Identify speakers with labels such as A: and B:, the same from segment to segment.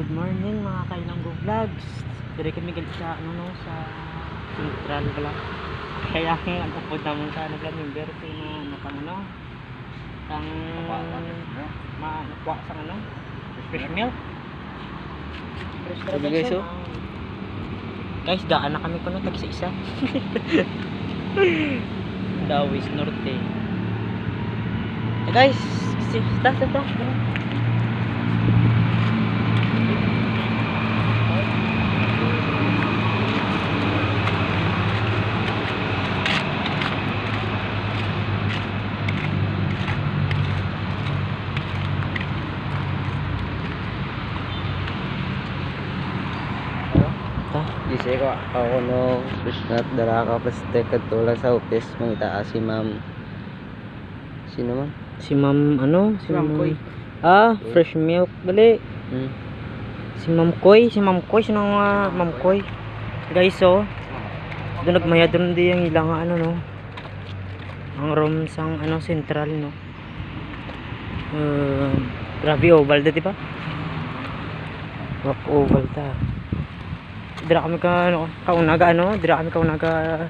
A: Good morning mga Kailanggo Vlogs. Dire kami galit sa sa Central pala. Kaya ang pupunta mo sa member ko na nakano sang makuha sa fresh milk. Fresh guys, oh. Guys, daan na kami kuno tag isa. Dawis Norte. Guys, start.
B: Kasi ko ako no susnat dala ka plastic katulad sa office mangita si ma'am. Sino man?
A: Si Ma'am Si
B: Ma'am Koy.
A: Fresh milk gali. Si Ma'am Koy, Ma'am Koy. Guys, oh. Doon nagmayad doon di ang ilang ang room sang central no. Grabe oval di ba? Wak oval ta. Dira kami kaunaga dira kami kaunaga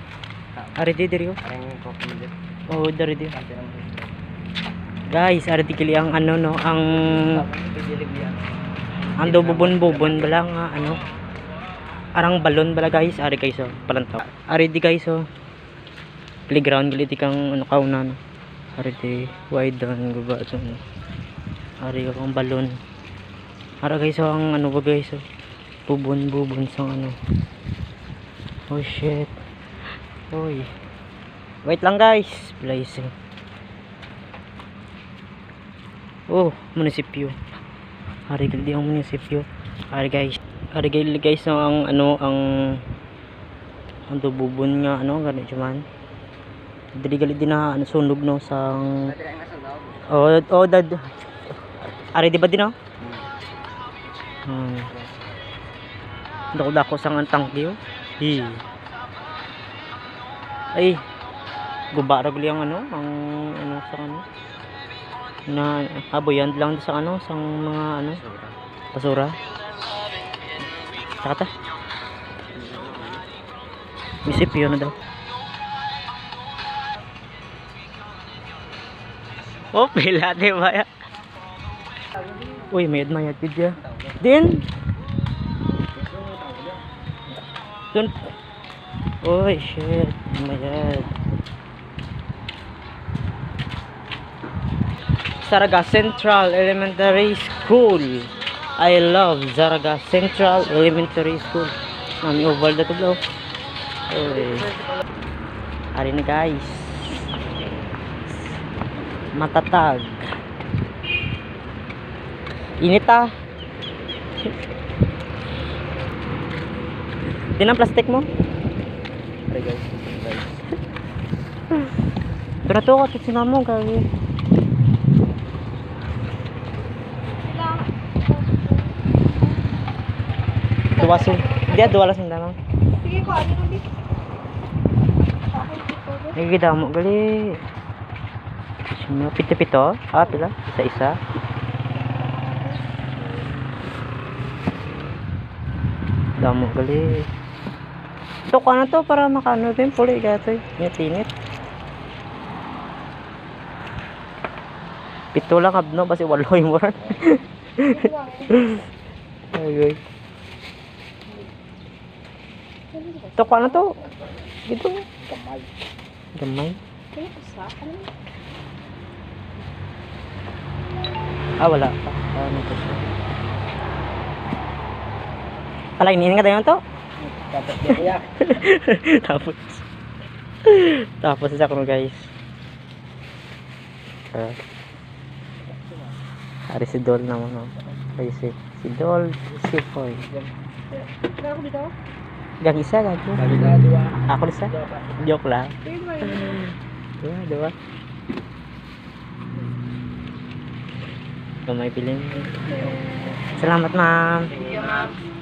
A: ari diri ko. Oh, dari dia. Guys, ari kili ang ang ando bubon bala nga arang balon bala guys, ari guys oh, palantaw. Ari di guys oh. Playground gali di kang kauna no. Ari di wide down guba so. Ari kang balon. Ara guys oh, ang ba guys oh. Bubon sang Oh shit. Oy. Wait lang guys, blazing. Oh, munisipyo. Hari gali ang munisipyo. Hari guys no, ang bubon nga ganito man. Dili gali din na sunog no sang dad. Ari di ba din no? Dako sang tangke oh. Ay, guba ra gali ang sang na aboyan lang sa sang mga basura. Saka ta. Isip yun na daw. Oh, pila di ba ya? Uy, mayad video. Din. Oy, shit. Mayad. Zaraga Central Elementary School. I love Zaraga Central Elementary School. Nami oval na to bro. Oy. Ari na guys. Matatag. Init ah. Din ang plastic mo?
B: Ari guys.
A: Pero to kasi sinamo kay dua las lang.
C: Sige ko, ano ulit?
A: Nagigidamo gali. Pito-pito. Pila? Isa-isa. Damo gali. Ito ko na to para makano din puli gato. Init-init. Pito lang abno basi waloy mo ran. Ay. Ito ko na to. Dito. Gamay. Wala pa. Ano to siya? Pala iniin nga tayo to? Tapos isa ko guys. Hari si Dol naman no. Ay si Dol si Foy.
C: Ako dito?
A: Gang isa gago. Ako isa. Joke lang. Dua. Kamay piling. Salamat ma'am.
C: Thank you ma'am.